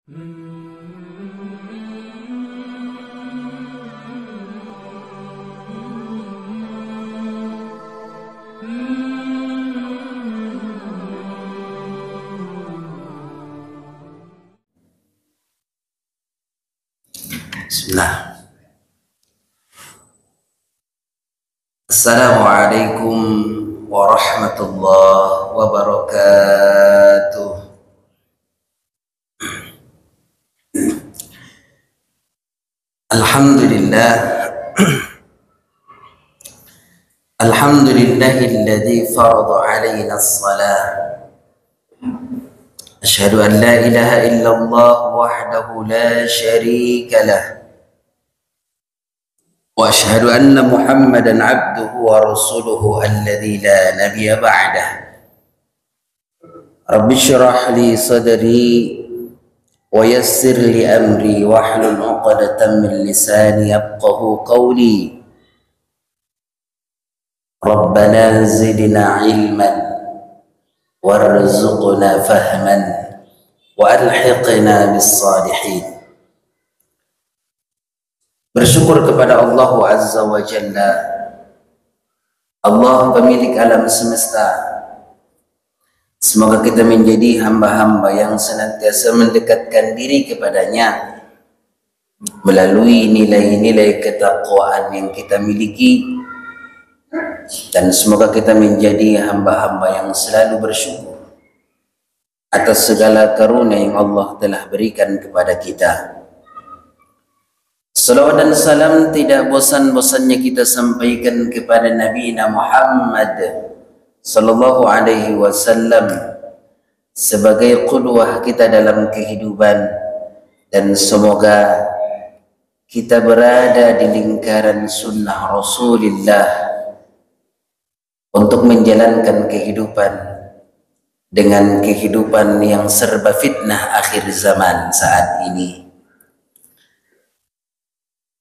Bismillah. Assalamualaikum warahmatullahi wabarakatuh. Alhamdulillah. Alhamdulillahilladzi farada alaina as-salah. Asyhadu an la ilaha illallah wahdahu la syarika lah. وأشهد أن محمدا عبده ورسوله الذي لا نبي بعده رب اشرح لي صدري ويسر لي أمري واحلل عقدة من لساني يفقه قولي ربنا زدنا علما وارزقنا فهما وألحقنا بالصالحين. Bersyukur kepada Allah Azza wa Jalla, Allah pemilik alam semesta. Semoga kita menjadi hamba-hamba yang senantiasa mendekatkan diri kepadanya melalui nilai-nilai ketakwaan yang kita miliki, dan semoga kita menjadi hamba-hamba yang selalu bersyukur atas segala karunia yang Allah telah berikan kepada kita. Salawat dan salam tidak bosan-bosannya kita sampaikan kepada Nabi Muhammad sallallahu alaihi wasallam sebagai qudwah kita dalam kehidupan, dan semoga kita berada di lingkaran sunnah Rasulullah untuk menjalankan kehidupan dengan kehidupan yang serba fitnah akhir zaman saat ini.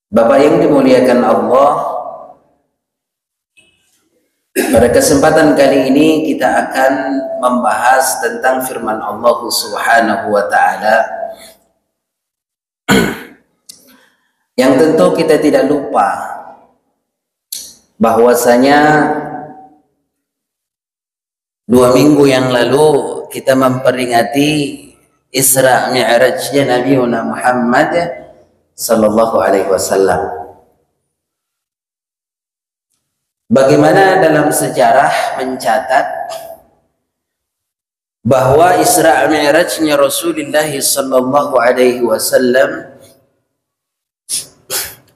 Bapak yang dimuliakan Allah, pada kesempatan kali ini kita akan membahas tentang firman Allah Subhanahu wa Ta'ala yang tentu kita tidak lupa bahwasanya 2 minggu yang lalu kita memperingati Isra Mi'rajnya Nabi Muhammad sallallahu alaihi wasallam. Bagaimana dalam sejarah mencatat bahwa Isra Mi'rajnya Rasulullah sallallahu alaihi wasallam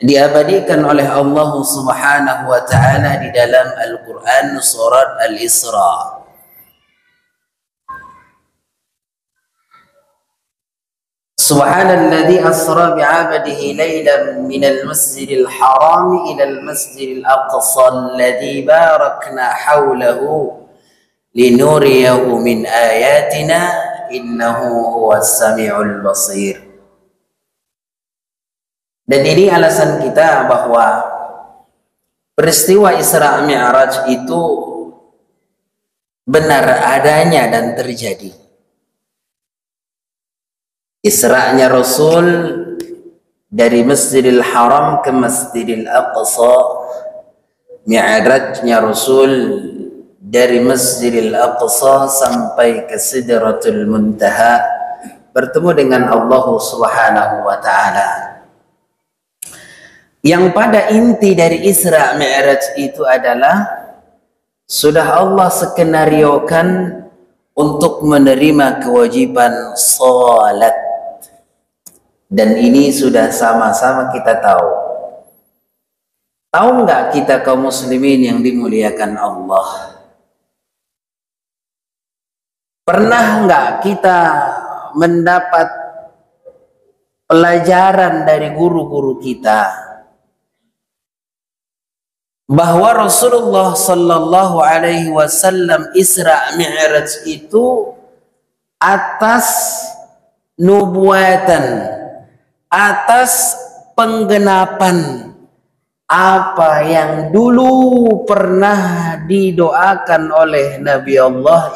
diabadikan oleh Allah Subhanahu wa Ta'ala di dalam Al-Qur'an surat Al-Isra. Subhanalladzi asra bi'abdihi laylan minal masjidil haram ilal masjidil aqsa alladzi barakna hawlahu linuriyahu min ayatina innahu huwas sami'ul basir. Dan ini alasan kita bahwa peristiwa Isra Mi'raj itu benar adanya dan terjadi. Isra'nya Rasul dari Masjidil Haram ke Masjidil Aqsa, Mi'rajnya Rasul dari Masjidil Aqsa sampai ke Sidratul Muntaha, bertemu dengan Allah Subhanahu wa Ta'ala. Yang pada inti dari Isra Mi'raj itu adalah sudah Allah skenariokan untuk menerima kewajiban salat. Dan ini sudah sama-sama kita tahu. Tahu nggak kita kaum muslimin yang dimuliakan Allah? Pernah nggak kita mendapat pelajaran dari guru-guru kita bahwa Rasulullah sallallahu alaihi wasallam Isra Mi'raj itu atas nubuatan, atas penggenapan apa yang dulu pernah didoakan oleh Nabi Allah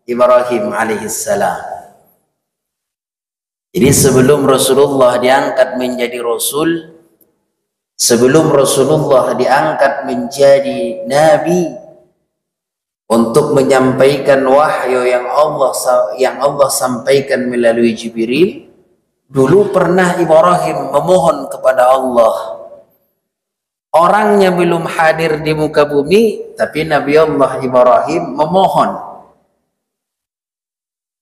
Ibrahim alaihissalam. Jadi sebelum Rasulullah diangkat menjadi Rasul, sebelum Rasulullah diangkat menjadi Nabi untuk menyampaikan wahyu yang Allah sampaikan melalui Jibril, dulu pernah Ibrahim memohon kepada Allah. Orangnya belum hadir di muka bumi, tapi Nabi Allah Ibrahim memohon.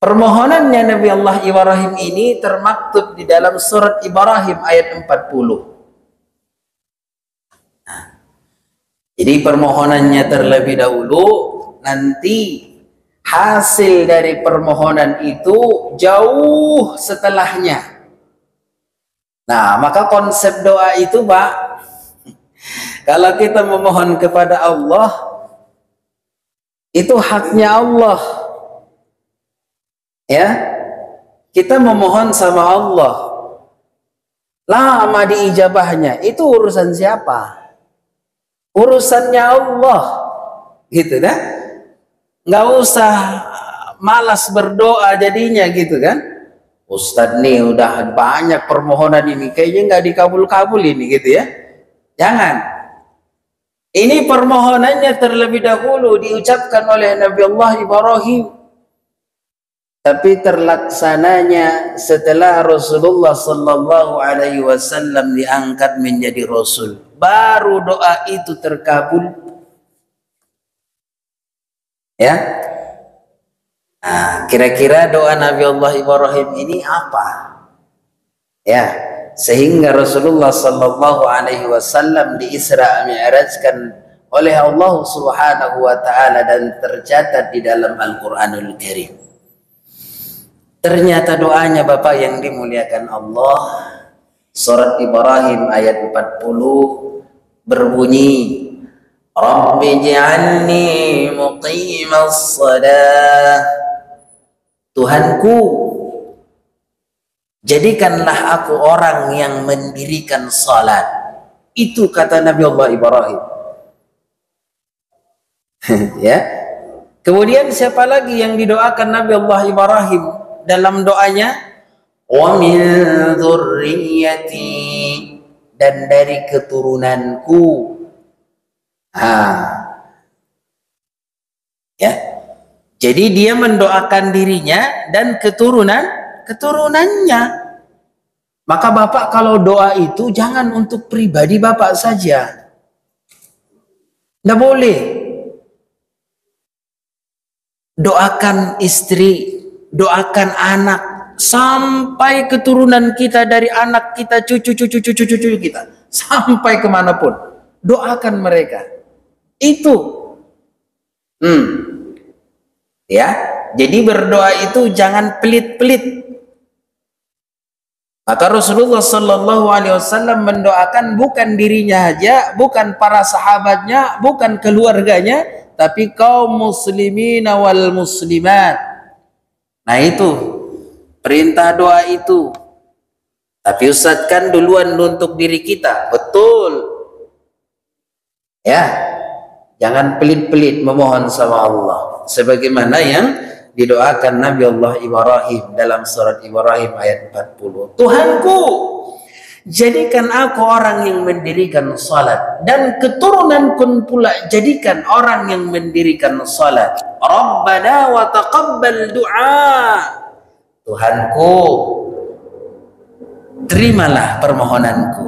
Permohonannya Nabi Allah Ibrahim ini termaktub di dalam surat Ibrahim ayat 40. Jadi permohonannya terlebih dahulu, nanti hasil dari permohonan itu jauh setelahnya. Nah, maka konsep doa itu, Pak, kalau kita memohon kepada Allah, itu haknya Allah. Ya, kita memohon sama Allah, lama diijabahnya, itu urusan siapa? Urusannya Allah, gitu kan? Nggak usah malas berdoa jadinya, gitu kan? Ustadz nih udah banyak permohonan ini, kayaknya nggak dikabul-kabul ini, gitu ya? Jangan. Ini permohonannya terlebih dahulu diucapkan oleh Nabi Allah Ibrahim, tapi terlaksananya setelah Rasulullah Sallallahu Alaihi Wasallam diangkat menjadi Rasul, baru doa itu terkabul. Ya, nah, kira-kira doa Nabi Allah Ibrahim ini apa? Ya, sehingga Rasulullah Sallallahu Alaihi Wasallam di Isra Mi'rajkan oleh Allah Subhanahu Wa Taala dan tercatat di dalam Al-Quranul Karim. Ternyata doanya Bapak yang dimuliakan Allah, surat Ibrahim ayat 40 berbunyi, Rabbi ja'alni muqimas shalah. Tuhanku, jadikanlah aku orang yang mendirikan salat. Itu kata Nabi Allah Ibrahim. Ya. Kemudian siapa lagi yang didoakan Nabi Allah Ibrahim dalam doanya? Wa min dzurriyyati, dan dari keturunanku. Ya. Jadi dia mendoakan dirinya dan keturunannya. Maka Bapak kalau doa itu jangan untuk pribadi Bapak saja. Tidak boleh. Doakan istri, doakan anak, sampai keturunan kita, dari anak kita, cucu kita, sampai kemanapun, doakan mereka. Itu ya, jadi berdoa itu jangan pelit-pelit. Maka Rasulullah Sallallahu Alaihi Wasallam mendoakan bukan dirinya saja, bukan para sahabatnya, bukan keluarganya, tapi kaum muslimin wal muslimat. Nah itu perintah doa itu. Tapi Ustaz kan duluan untuk diri kita. Betul. Ya, jangan pelit-pelit memohon sama Allah, sebagaimana yang didoakan Nabi Allah Ibrahim dalam surat Ibrahim ayat 40. Tuhanku, jadikan aku orang yang mendirikan salat, dan keturunanku pula jadikan orang yang mendirikan salat. Rabbana wa taqabbal du'a. Tuhanku, terimalah permohonanku,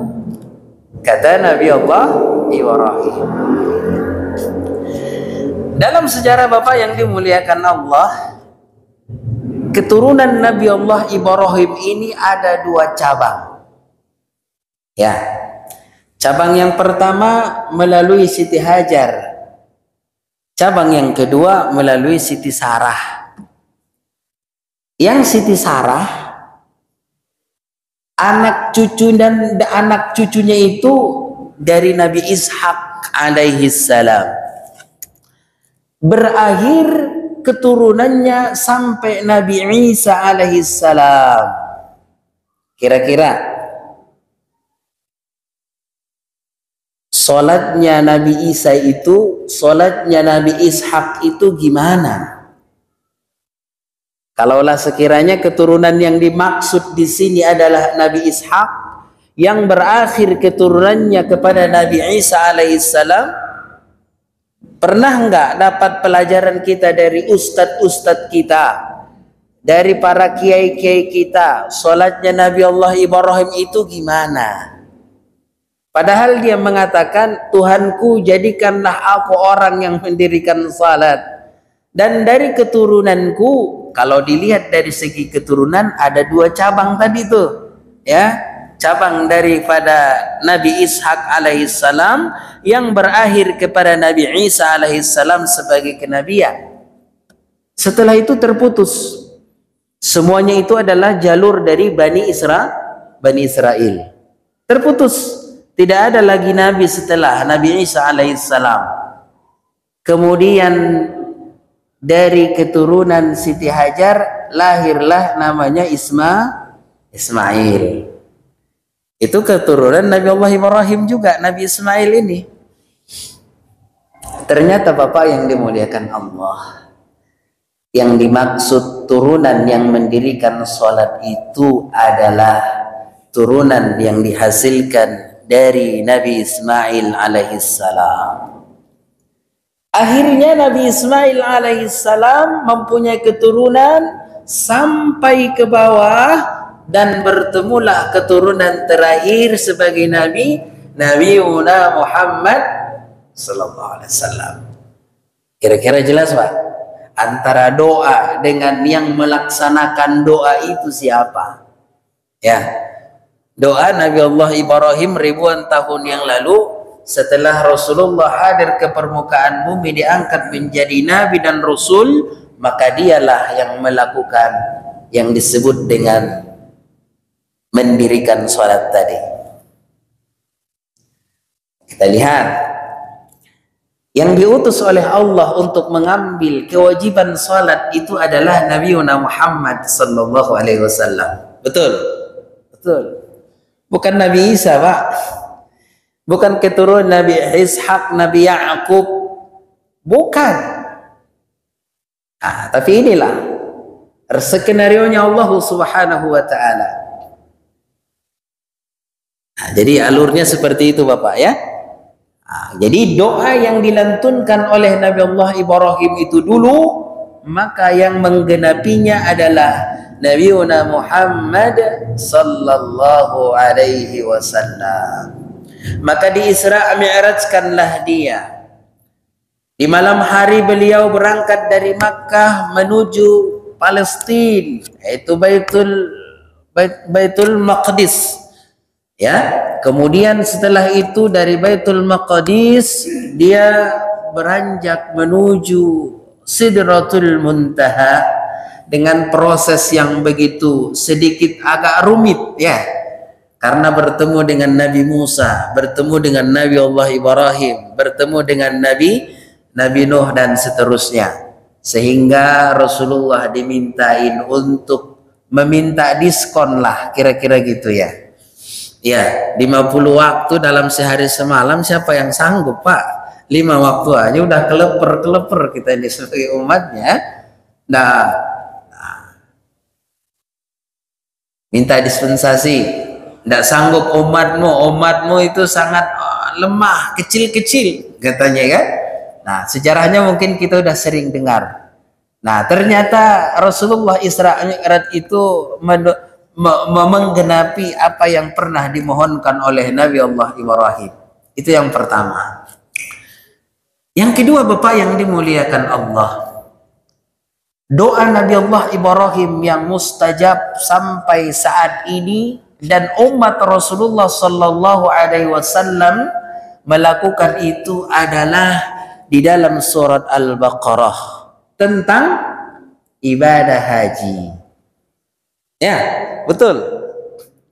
kata Nabi Allah Ibrahim. Dalam sejarah Bapak yang dimuliakan Allah, keturunan Nabi Allah Ibrahim ini ada dua cabang. Ya, cabang yang pertama melalui Siti Hajar, cabang yang kedua melalui Siti Sarah. Yang Siti Sarah, anak cucu dan anak cucunya itu dari Nabi Ishak alaihi salam. Berakhir keturunannya sampai Nabi Isa alaihi salam. Kira-kira salatnya Nabi Isa itu, salatnya Nabi Ishak itu gimana? Kalaulah sekiranya keturunan yang dimaksud di sini adalah Nabi Ishak yang berakhir keturunannya kepada Nabi Isa alaihissalam, pernah enggak dapat pelajaran kita dari ustadz-ustadz kita, dari para kiai-kiai kita, sholatnya Nabi Allah Ibrahim itu gimana? Padahal dia mengatakan, Tuhanku jadikanlah aku orang yang mendirikan salat. Dan dari keturunanku, kalau dilihat dari segi keturunan ada dua cabang tadi tuh, ya, cabang daripada Nabi Ishak alaihissalam yang berakhir kepada Nabi Isa alaihissalam sebagai kenabian. Setelah itu terputus. Semuanya itu adalah jalur dari Bani Israel. Terputus. Tidak ada lagi Nabi setelah Nabi Isa alaihissalam. Kemudian dari keturunan Siti Hajar lahirlah namanya Ismail. Itu keturunan Nabi Allah Ibrahim juga, Nabi Ismail ini. Ternyata Bapak yang dimuliakan Allah, yang dimaksud turunan yang mendirikan sholat itu adalah turunan yang dihasilkan dari Nabi Ismail alaihissalam. Akhirnya Nabi Ismail alaihissalam mempunyai keturunan sampai ke bawah dan bertemulah keturunan terakhir sebagai Nabi Muhammad sallallahu alaihi wasallam. Kira-kira jelas Pak? Antara doa dengan yang melaksanakan doa itu siapa? Ya, doa Nabi Allah Ibrahim ribuan tahun yang lalu, setelah Rasulullah hadir ke permukaan bumi, diangkat menjadi nabi dan rasul, maka dialah yang melakukan yang disebut dengan mendirikan sholat tadi. Kita lihat, yang diutus oleh Allah untuk mengambil kewajiban sholat itu adalah Nabi Muhammad sallallahu alaihi wasallam. Betul? Betul. Bukan Nabi Isa, Pak. Bukan keturunan Nabi Ishak, Nabi Ya'qub. Bukan. Nah, tapi inilah skenario-nya Allah Subhanahu wa taala. Nah, jadi alurnya seperti itu Bapak ya. Nah, jadi doa yang dilantunkan oleh Nabi Allah Ibrahim itu dulu, maka yang menggenapinya adalah Nabi Muhammad sallallahu alaihi wasallam. Maka di Isra Mi'rajkanlah dia. Di malam hari beliau berangkat dari Makkah menuju Palestina, yaitu Baitul Maqdis. Ya, kemudian setelah itu dari Baitul Maqdis dia beranjak menuju Sidratul Muntaha dengan proses yang begitu sedikit agak rumit ya. Karena bertemu dengan Nabi Musa, bertemu dengan Nabi Allah Ibrahim, bertemu dengan Nabi Nuh dan seterusnya. Sehingga Rasulullah dimintain untuk meminta diskon lah, kira-kira gitu ya. Ya, 50 waktu dalam sehari semalam siapa yang sanggup Pak? 5 waktu aja udah keleper kita ini sebagai umatnya. Nah, minta dispensasi. Tidak sanggup umatmu itu sangat lemah, kecil-kecil katanya kan. Nah, sejarahnya mungkin kita udah sering dengar. Nah, ternyata Rasulullah Isra Mi'raj itu menggenapi apa yang pernah dimohonkan oleh Nabi Allah Ibrahim. Itu yang pertama. Yang kedua Bapak yang dimuliakan Allah, doa Nabi Allah Ibrahim yang mustajab sampai saat ini dan umat Rasulullah sallallahu alaihi wasallam melakukan itu adalah di dalam surat Al-Baqarah tentang ibadah haji. Ya, betul.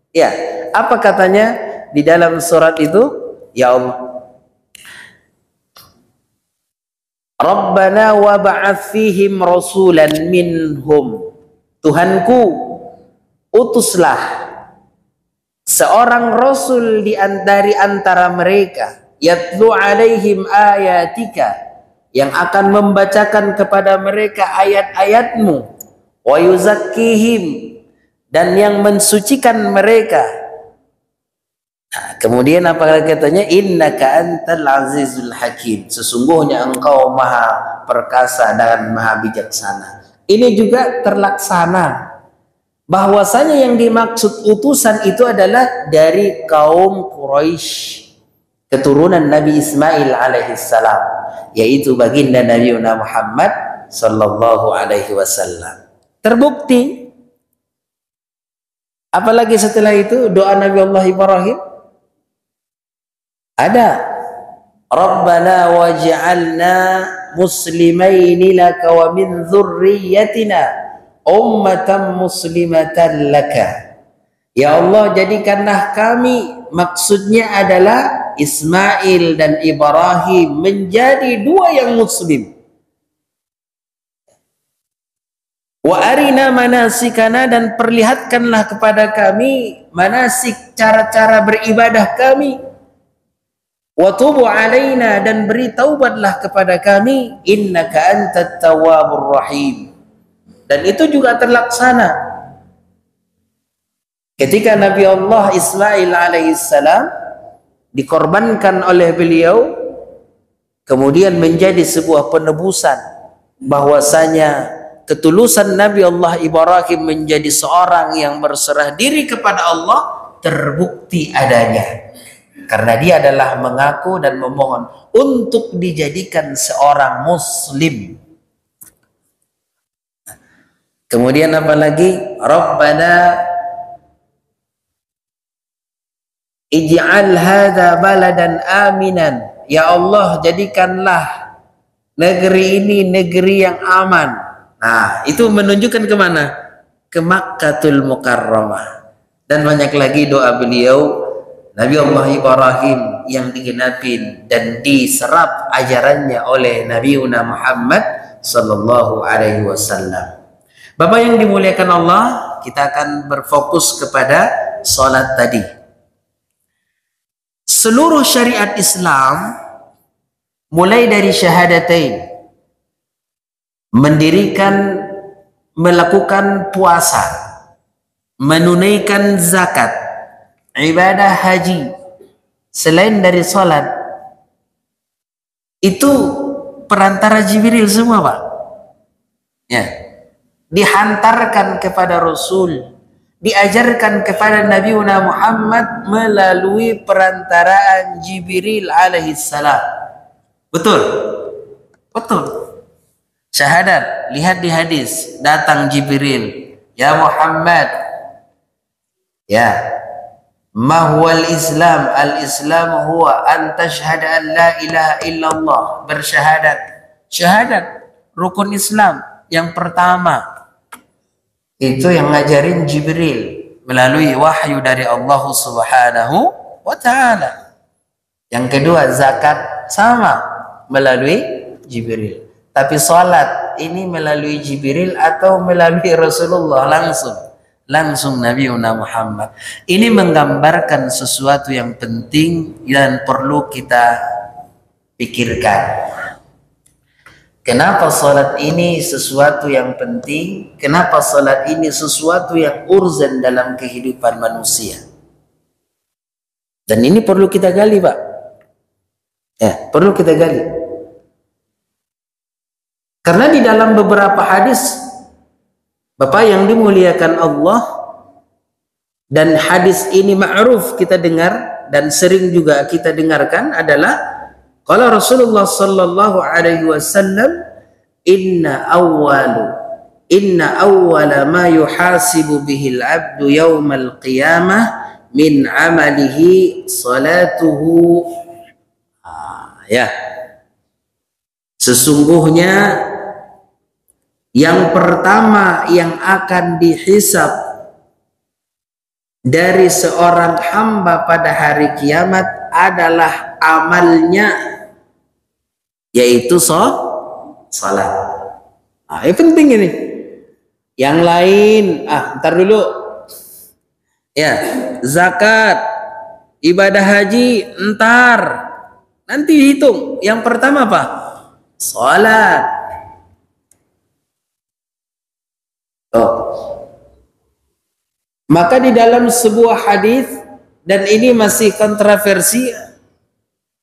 Ya, apa katanya di dalam surat itu? Ya Allah, Rabbana wa ba'ats fihim rasulan minhum. Tuhanku, utuslah seorang rasul dari antara mereka, yatlu alaihim ayatika, yang akan membacakan kepada mereka ayat-ayatmu, wa yuzakkihim, dan yang mensucikan mereka. Nah, kemudian apa katanya? Innaka antal azizul hakim, sesungguhnya engkau maha perkasa dan maha bijaksana. Ini juga terlaksana, bahwasanya yang dimaksud utusan itu adalah dari kaum Quraisy, keturunan Nabi Ismail alaihissalam, yaitu baginda Nabi Muhammad sallallahu alaihi wasallam. Terbukti. Apalagi setelah itu doa Nabi Allah Ibrahim ada, Rabbana waj'alna muslimaini laka wa min dzurriyyatina ummatan muslimatan laka. Ya Allah, jadikanlah kami, maksudnya adalah Ismail dan Ibrahim, menjadi dua yang muslim. Wa arina manasikana, dan perlihatkanlah kepada kami manasik, cara-cara beribadah kami. Wa tubu alaina, dan beri taubatlah kepada kami, innaka antat tawwabur rahim. Dan itu juga terlaksana ketika Nabi Allah Ismail alaihissalam dikorbankan oleh beliau, kemudian menjadi sebuah penebusan bahwasanya ketulusan Nabi Allah Ibrahim menjadi seorang yang berserah diri kepada Allah terbukti adanya, karena dia adalah mengaku dan memohon untuk dijadikan seorang muslim. Kemudian apa lagi? Rabbana ij'al hadza baladan aminan. Ya Allah, jadikanlah negeri ini negeri yang aman. Nah, itu menunjukkan kemana? Ke Makkatul Mukarramah. Dan banyak lagi doa beliau Nabi Allah Ibrahim yang digenapin dan diserap ajarannya oleh Nabi Muhammad sallallahu alaihi wasallam. Bapak yang dimuliakan Allah, kita akan berfokus kepada salat tadi. Seluruh syariat Islam, mulai dari syahadatain, mendirikan, melakukan puasa, menunaikan zakat, ibadah haji, selain dari salat, itu perantara Jibril semua, Pak. Ya. Dihantarkan kepada Rasul, diajarkan kepada Nabi Muhammad melalui perantaraan Jibril alaihissalam. Betul? Betul. Syahadat, lihat di hadis, datang Jibril, ya Muhammad, ya, ma huwal Islam? Al-Islam huwa an tashhada an la ilaha illallah, bersyahadat. Syahadat, rukun Islam yang pertama. Itu yang ngajarin Jibril melalui wahyu dari Allah Subhanahu wa ta'ala. Yang kedua, zakat, sama melalui Jibril. Tapi salat ini melalui Jibril atau melalui Rasulullah langsung Nabi Muhammad. Ini menggambarkan sesuatu yang penting dan perlu kita pikirkan. Kenapa salat ini sesuatu yang penting? Kenapa salat ini sesuatu yang urgen dalam kehidupan manusia? Dan ini perlu kita gali, Pak. Ya, perlu kita gali. Karena di dalam beberapa hadis, Bapak yang dimuliakan Allah, dan hadis ini ma'ruf kita dengar dan sering juga kita dengarkan adalah kalau Rasulullah sallallahu alaihi wasallam, inna awwala ma yuhasibu bihil abdu yawmal qiyamah min amalihi salatuhu. Ya. Sesungguhnya yang pertama yang akan dihisab dari seorang hamba pada hari kiamat adalah amalnya, yaitu salat. Nah, ini penting ini. Yang lain, ntar dulu. Ya, zakat, ibadah haji, ntar. Nanti dihitung. Yang pertama apa? Salat. Oh. Maka di dalam sebuah hadis, dan ini masih kontroversi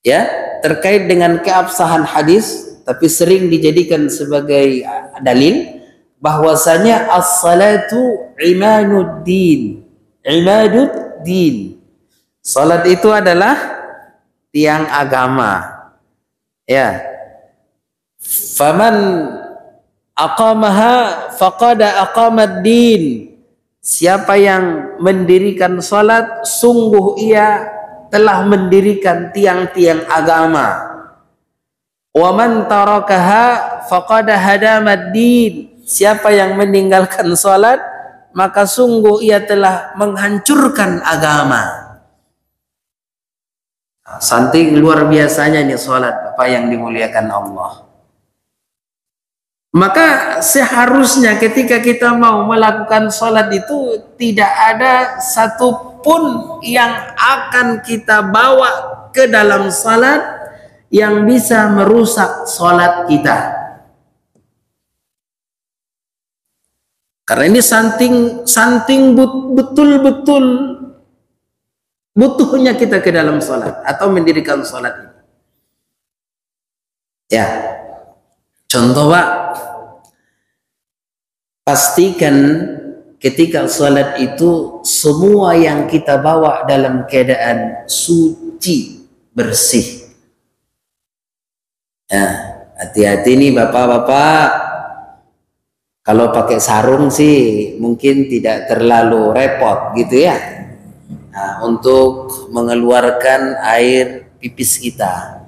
ya terkait dengan keabsahan hadis, tapi sering dijadikan sebagai dalil bahwasanya as-salatu imaduddin. Imaduddin. Salat itu adalah tiang agama. Ya. Faman aqamaha faqad aqamad din. Siapa yang mendirikan salat, sungguh ia telah mendirikan tiang-tiang agama. Wa man tarakaha faqad hadamad din. Siapa yang meninggalkan salat, maka sungguh ia telah menghancurkan agama. Santing luar biasanya nih salat, Bapak yang dimuliakan Allah. Maka seharusnya ketika kita mau melakukan sholat itu tidak ada satupun yang akan kita bawa ke dalam sholat yang bisa merusak sholat kita. Karena ini santing betul-betul butuhnya kita ke dalam sholat atau mendirikan sholat ini. Ya, contoh Pak, pastikan ketika sholat itu semua yang kita bawa dalam keadaan suci, bersih. Ya, hati-hati nih bapak-bapak. Kalau pakai sarung sih mungkin tidak terlalu repot gitu ya. Nah, untuk mengeluarkan air pipis kita.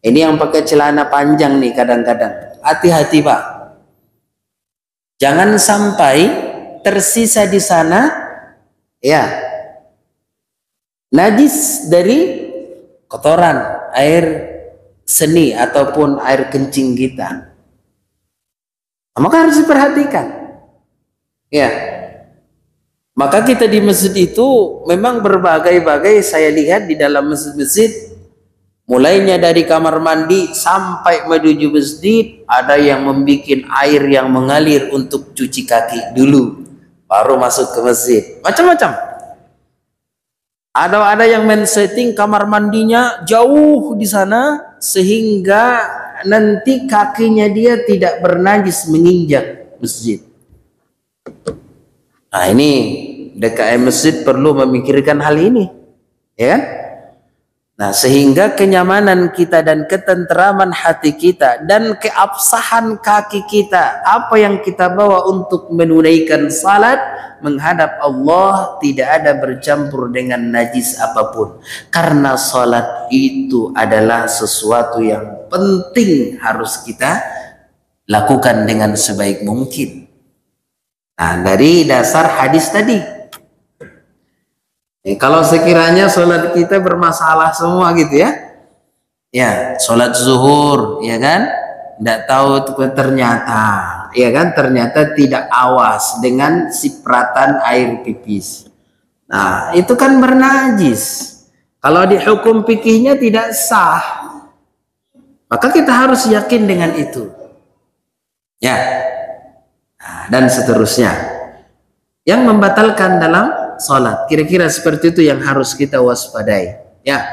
Ini yang pakai celana panjang nih kadang-kadang. Hati-hati Pak. Jangan sampai tersisa di sana ya najis dari kotoran air seni ataupun air kencing kita. Maka harus diperhatikan. Ya. Maka kita di masjid itu memang berbagai-bagai, saya lihat di dalam masjid-masjid, mulainya dari kamar mandi sampai menuju masjid, ada yang membuat air yang mengalir untuk cuci kaki dulu, baru masuk ke masjid. Macam-macam. Ada yang men-setting kamar mandinya jauh di sana sehingga nanti kakinya dia tidak bernajis menginjak masjid. Nah ini DKM masjid perlu memikirkan hal ini, ya kan? Nah sehingga kenyamanan kita dan ketenteraman hati kita dan keabsahan kaki kita, apa yang kita bawa untuk menunaikan salat menghadap Allah tidak ada bercampur dengan najis apapun. Karena salat itu adalah sesuatu yang penting harus kita lakukan dengan sebaik mungkin. Nah, dari dasar hadis tadi. Kalau sekiranya sholat kita bermasalah semua gitu ya. Ya, sholat zuhur, ya kan? Tidak tahu ternyata, ya kan? Ternyata tidak awas dengan sipratan air pipis. Nah, itu kan bernajis. Kalau di hukum fikihnya tidak sah. Maka kita harus yakin dengan itu. Ya. Nah, dan seterusnya yang membatalkan dalam sholat, kira-kira seperti itu yang harus kita waspadai ya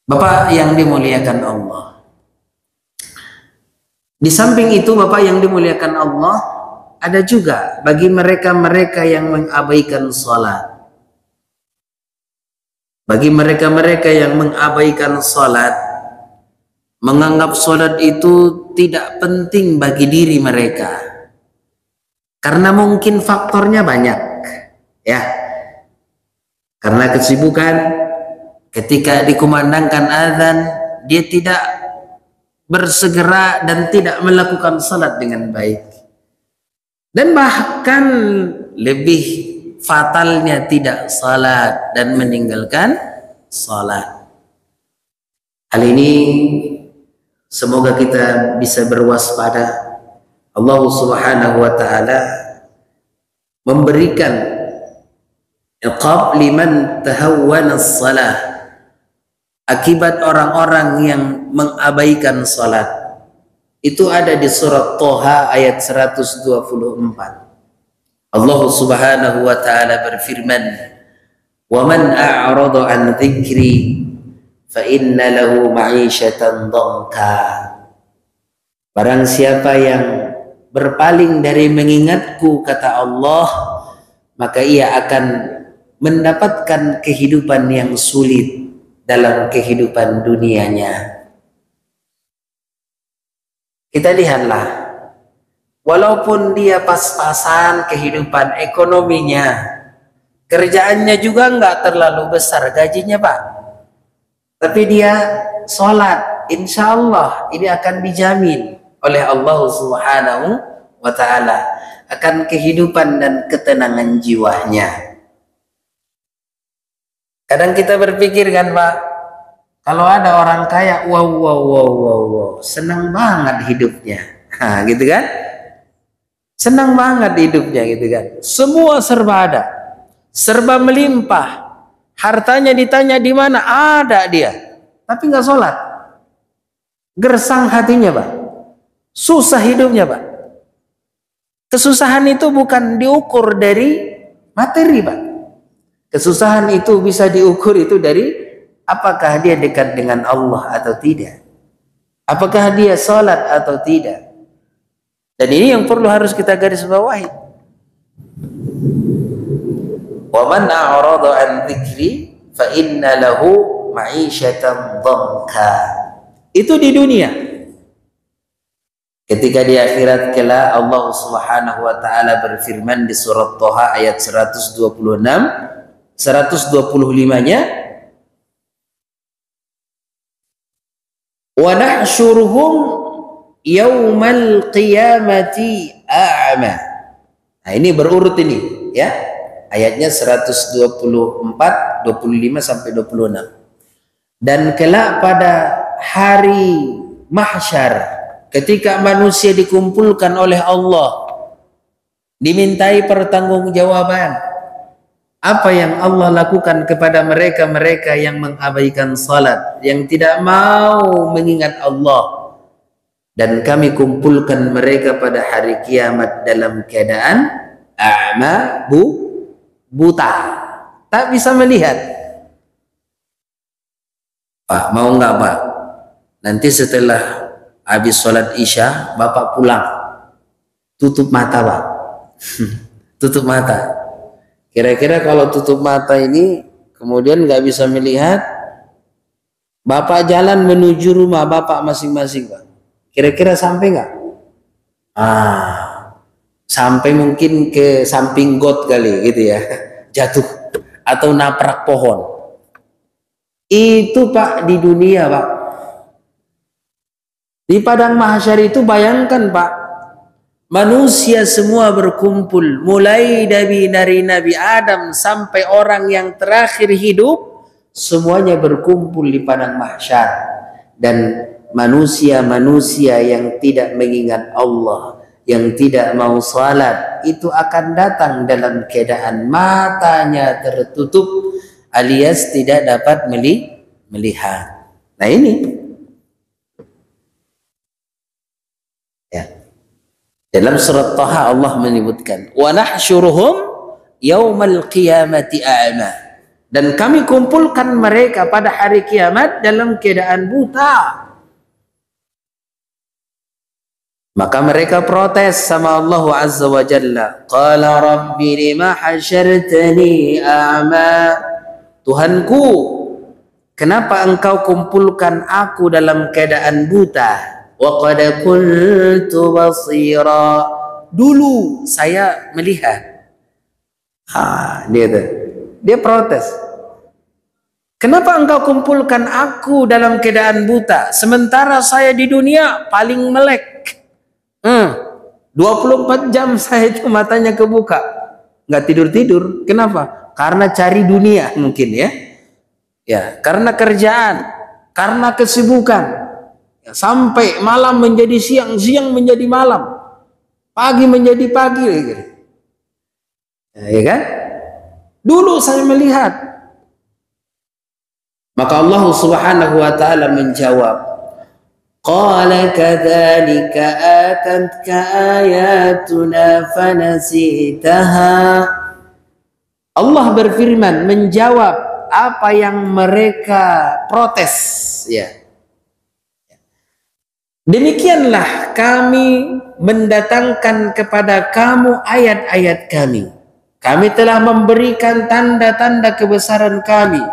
Bapak yang dimuliakan Allah. Di samping itu Bapak yang dimuliakan Allah, ada juga bagi mereka-mereka yang mengabaikan sholat. Bagi mereka-mereka yang mengabaikan sholat, menganggap sholat itu tidak penting bagi diri mereka karena mungkin faktornya banyak ya, karena kesibukan. Ketika dikumandangkan azan dia tidak bersegera dan tidak melakukan salat dengan baik, dan bahkan lebih fatalnya tidak salat dan meninggalkan salat. Hal ini semoga kita bisa berwaspada. Allah Subhanahu wa taala memberikan iqab liman tahawwana shalah, akibat orang-orang yang mengabaikan salat. Itu ada di surat Thaha ayat 124. Allah Subhanahu wa taala berfirman, "Wa man a'rada 'an dzikri fa inna lahu ma'isyatan dhanka." Barang siapa yang berpaling dari mengingatku, kata Allah, maka ia akan mendapatkan kehidupan yang sulit dalam kehidupan dunianya. Kita lihatlah, walaupun dia pas-pasan kehidupan ekonominya, kerjaannya juga nggak terlalu besar gajinya Pak, tapi dia sholat, insya Allah ini akan dijamin oleh Allah Subhanahu wa ta'ala akan kehidupan dan ketenangan jiwanya. Kadang kita berpikir kan Pak, kalau ada orang kaya, wow, senang banget hidupnya, nah, gitu kan? Senang banget hidupnya, gitu kan? Semua serba ada, serba melimpah, hartanya ditanya di mana, ada dia, tapi nggak sholat, gersang hatinya Pak, susah hidupnya Pak. Kesusahan itu bukan diukur dari materi Pak, kesusahan itu bisa diukur itu dari apakah dia dekat dengan Allah atau tidak, apakah dia sholat atau tidak. Dan ini yang perlu harus kita garis bawahi. Wa man a'rada 'an dzikri fa inna lahu ma'isyatan dhanka. Itu di dunia. Ketika di akhirat kelak Allah Subhanahu wa taala berfirman di surat Thaha ayat 126, 125-nya, wa nahsyuruhum yaumal qiyamati a'ma. Nah, ini berurut ini ya. Ayatnya 124, 25 sampai 26. Dan kelak pada hari mahsyar, ketika manusia dikumpulkan oleh Allah, dimintai pertanggungjawaban apa yang Allah lakukan kepada mereka-mereka yang mengabaikan salat, yang tidak mau mengingat Allah. Dan kami kumpulkan mereka pada hari kiamat dalam keadaan a'ma, buta, tak bisa melihat. Pak, mau nggak Pak? Nanti setelah habis sholat isya, Bapak pulang, tutup mata Pak. Tutup mata. Kira-kira kalau tutup mata ini kemudian nggak bisa melihat, Bapak jalan menuju rumah Bapak masing-masing Pak, kira-kira sampai nggak? Sampai mungkin ke samping got kali gitu ya, jatuh atau naprak pohon. Itu Pak di dunia Pak. Di padang mahsyar itu bayangkan Pak, manusia semua berkumpul, mulai dari Nabi Adam sampai orang yang terakhir hidup, semuanya berkumpul di padang mahsyar. Dan manusia-manusia yang tidak mengingat Allah, yang tidak mau salat, itu akan datang dalam keadaan matanya tertutup alias tidak dapat melihat. Nah ini ya. Dalam surat Thaha Allah menyebutkan, wa nahsyuruhum yaumal qiyamati a'ma. Dan kami kumpulkan mereka pada hari kiamat dalam keadaan buta. Maka mereka protes sama Allah Azza wa Jalla. Qala rabbi lima hasyartani a'ma. Tuhanku, kenapa engkau kumpulkan aku dalam keadaan buta? Wa qad kuntu basira. Dulu saya melihat. Dia protes. Kenapa engkau kumpulkan aku dalam keadaan buta, sementara saya di dunia paling melek? 24 jam saya itu matanya kebuka, nggak tidur-tidur. Kenapa? Karena cari dunia mungkin ya. Ya, karena kerjaan, karena kesibukan. Ya, sampai malam menjadi siang, siang menjadi malam, pagi menjadi pagi, ya kan? Dulu saya melihat. Maka Allah Subhanahu wa taala menjawab, Qala kadzalika atatka ayatuna fanasitaha. Allah berfirman menjawab apa yang mereka protes, ya. Demikianlah kami mendatangkan kepada kamu ayat-ayat kami. Kami telah memberikan tanda-tanda kebesaran kami.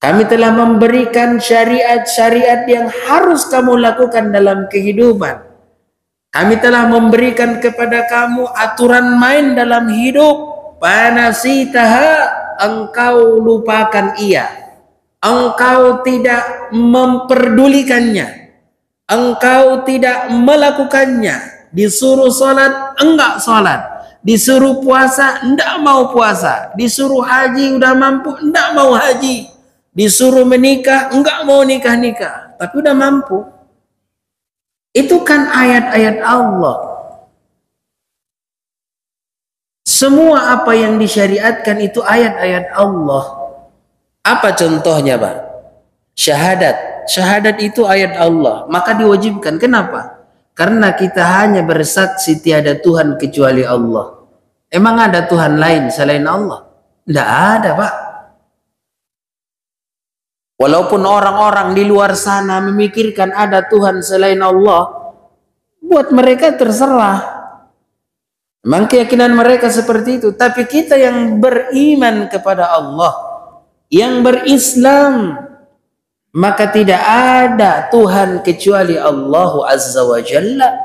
Kami telah memberikan syariat-syariat yang harus kamu lakukan dalam kehidupan. Kami telah memberikan kepada kamu aturan main dalam hidup. Panasitaha, engkau lupakan ia. Engkau tidak memperdulikannya. Engkau tidak melakukannya. Disuruh sholat, enggak sholat. Disuruh puasa, enggak mau puasa. Disuruh haji, udah mampu, enggak mau haji. Disuruh menikah, enggak mau nikah-nikah. Tapi udah mampu. Itu kan ayat-ayat Allah. Semua apa yang disyariatkan itu ayat-ayat Allah. Apa contohnya, Pak? Syahadat. Syahadat itu ayat Allah, maka diwajibkan. Kenapa? Karena kita hanya bersaksi tiada Tuhan kecuali Allah. Emang ada Tuhan lain selain Allah? Tidak ada, Pak. Walaupun orang-orang di luar sana memikirkan ada Tuhan selain Allah, buat mereka terserah. Memang keyakinan mereka seperti itu. Tapi kita yang beriman kepada Allah, yang berislam, maka tidak ada Tuhan kecuali Allah Azza wa Jalla.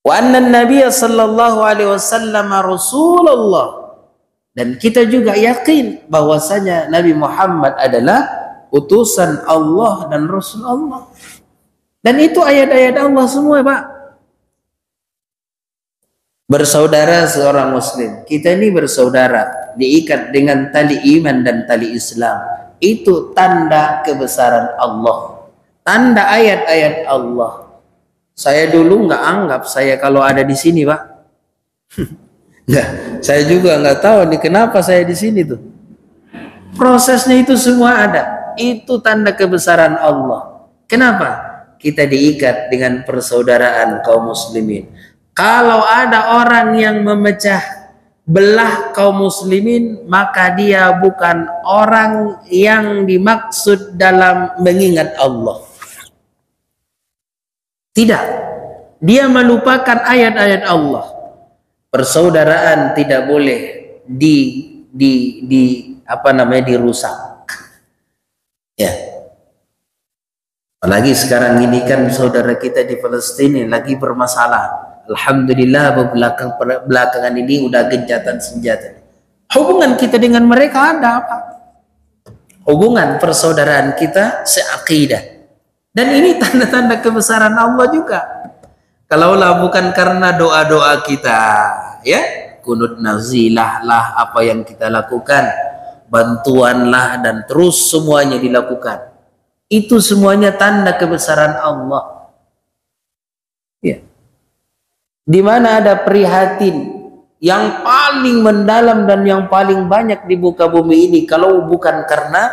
Wa anna Nabiya sallallahu alaihi wasallam Rasulullah. Dan kita juga yakin bahwasanya Nabi Muhammad adalah utusan Allah dan Rasul Allah. Dan itu ayat-ayat Allah semua, Pak. Bersaudara seorang muslim. Kita ini bersaudara, diikat dengan tali iman dan tali Islam. Itu tanda kebesaran Allah, tanda ayat-ayat Allah. Saya dulu nggak anggap saya kalau ada di sini, Pak. Nggak, saya juga nggak tahu nih kenapa saya di sini tuh. Prosesnya itu semua ada. Itu tanda kebesaran Allah. Kenapa? Kita diikat dengan persaudaraan kaum muslimin. Kalau ada orang yang memecah belah kaum muslimin, maka dia bukan orang yang dimaksud dalam mengingat Allah. Tidak. Dia melupakan ayat-ayat Allah. Persaudaraan tidak boleh dirusak. Ya. Apalagi sekarang ini kan saudara kita di Palestina lagi bermasalah. Alhamdulillah belakangan ini udah gencatan senjata. Hubungan kita dengan mereka ada apa? Hubungan persaudaraan kita seakidah. Dan ini tanda-tanda kebesaran Allah juga. Kalaulah bukan karena doa-doa kita, ya, kunut nazilah lah apa yang kita lakukan, bantuanlah dan terus semuanya dilakukan. Itu semuanya tanda kebesaran Allah. Ya. Di mana ada prihatin yang paling mendalam dan yang paling banyak di muka bumi ini, kalau bukan karena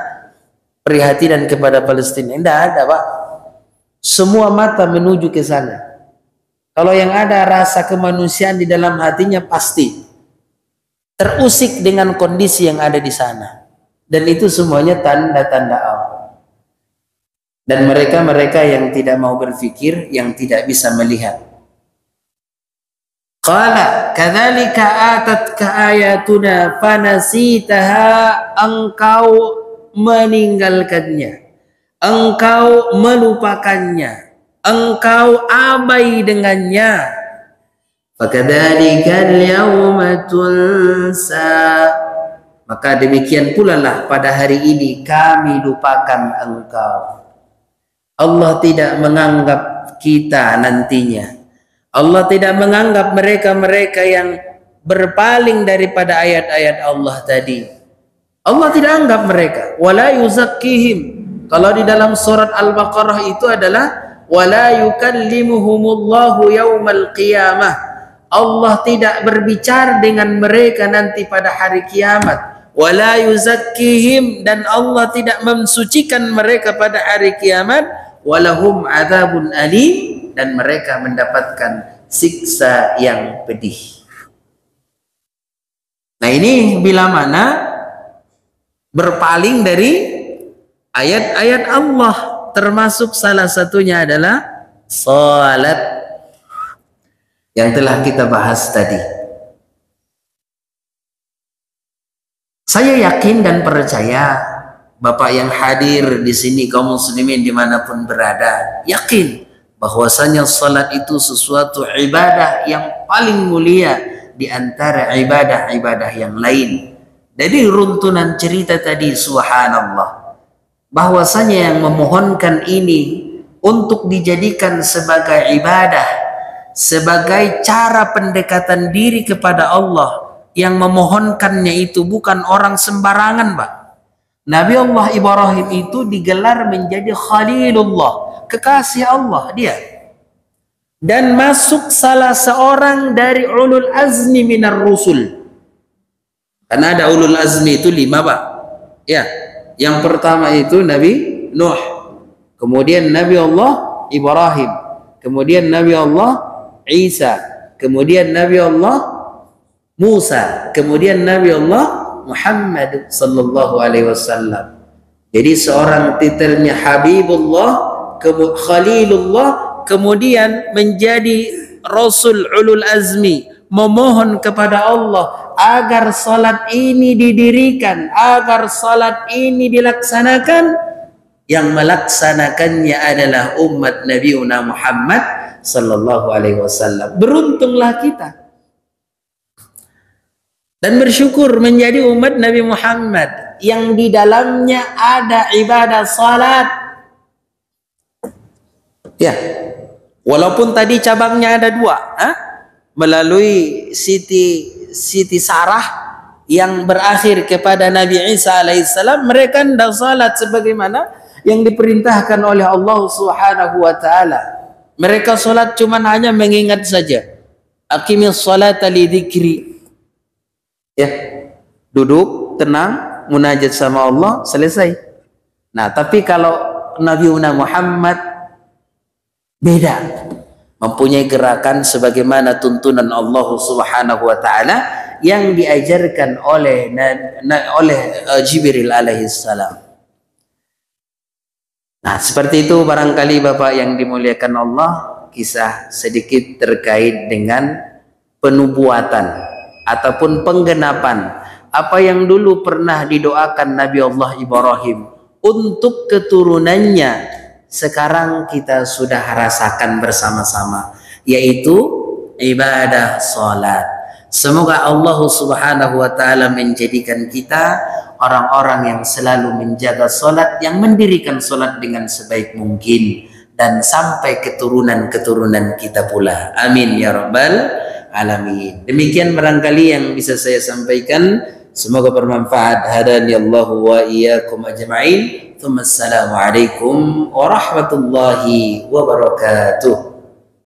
prihatinan kepada Palestina, tidak ada, Pak. Semua mata menuju ke sana. Kalau yang ada rasa kemanusiaan di dalam hatinya pasti terusik dengan kondisi yang ada di sana. Dan itu semuanya tanda-tanda Allah. Dan mereka-mereka yang tidak mau berpikir, yang tidak bisa melihat. Qala kadzalika atatka ayatuna fanasitaha, engkau meninggalkannya, engkau melupakannya, engkau abai dengannya. Fakadzalika al-yawma tunsa, maka demikian pula lah pada hari ini kami lupakan engkau. Allah tidak menganggap kita nantinya. Allah tidak menganggap mereka-mereka yang berpaling daripada ayat-ayat Allah tadi. Allah tidak anggap mereka. Wala yuzakkihim. Kalau di dalam surat Al-Baqarah itu adalah wala yukallimuhumullahu yaumal qiyamah. Allah tidak berbicara dengan mereka nanti pada hari kiamat. wala yuzakkihim, dan Allah tidak mensucikan mereka pada hari kiamat, walahum adzabun alim, dan mereka mendapatkan siksa yang pedih. Nah, ini bila mana berpaling dari ayat-ayat Allah, termasuk salah satunya adalah salat yang telah kita bahas tadi. Saya yakin dan percaya, Bapak yang hadir di sini, kaum muslimin dimanapun berada, yakin bahwasanya salat itu sesuatu ibadah yang paling mulia di antara ibadah-ibadah yang lain. Dari runtunan cerita tadi, subhanallah, bahwasanya yang memohonkan ini untuk dijadikan sebagai ibadah, sebagai cara pendekatan diri kepada Allah, yang memohonkannya itu bukan orang sembarangan, Pak. Nabi Allah Ibrahim itu digelar menjadi Khalilullah, kekasih Allah dia, dan masuk salah seorang dari ulul azmi minar rusul. Karena ada ulul azmi itu 5, Pak. Ya, yang pertama itu Nabi Nuh, kemudian Nabi Allah Ibrahim, kemudian Nabi Allah Isa, kemudian Nabi Allah Musa, kemudian Nabi Allah Muhammad sallallahu alaihi wasallam. Jadi seorang titelnya Habibullah, Khalilullah, kemudian menjadi Rasul ulul azmi, memohon kepada Allah agar salat ini didirikan, agar salat ini dilaksanakan. Yang melaksanakannya adalah umat Nabiuna Muhammad sallallahu alaihi wasallam. Beruntunglah kita dan bersyukur menjadi umat Nabi Muhammad yang di dalamnya ada ibadah salat. Ya, walaupun tadi cabangnya ada 2, melalui Siti Sarah yang berakhir kepada Nabi Isa alaihissalam, mereka tidak salat sebagaimana yang diperintahkan oleh Allah Subhanahu wa taala. Mereka salat cuma hanya mengingat saja. Aqimis salata li dzikri. Ya, duduk tenang, munajat sama Allah, selesai. Nah, tapi kalau Nabi Muhammad beda, mempunyai gerakan sebagaimana tuntunan Allah Subhanahu wa taala yang diajarkan oleh Jibril alaihissalam. Nah, seperti itu barangkali Bapak yang dimuliakan Allah, kisah sedikit terkait dengan penubuatan ataupun penggenapan apa yang dulu pernah didoakan Nabi Allah Ibrahim untuk keturunannya, sekarang kita sudah rasakan bersama-sama, yaitu ibadah salat. Semoga Allah Subhanahu wa taala menjadikan kita orang-orang yang selalu menjaga salat, yang mendirikan salat dengan sebaik mungkin, dan sampai keturunan-keturunan kita pula. Amin ya rabbal alamin. Demikian barangkali yang bisa saya sampaikan, semoga bermanfaat. Hadani Allahu wa iyyakum ajma'in. Assalamualaikum warahmatullahi wabarakatuh.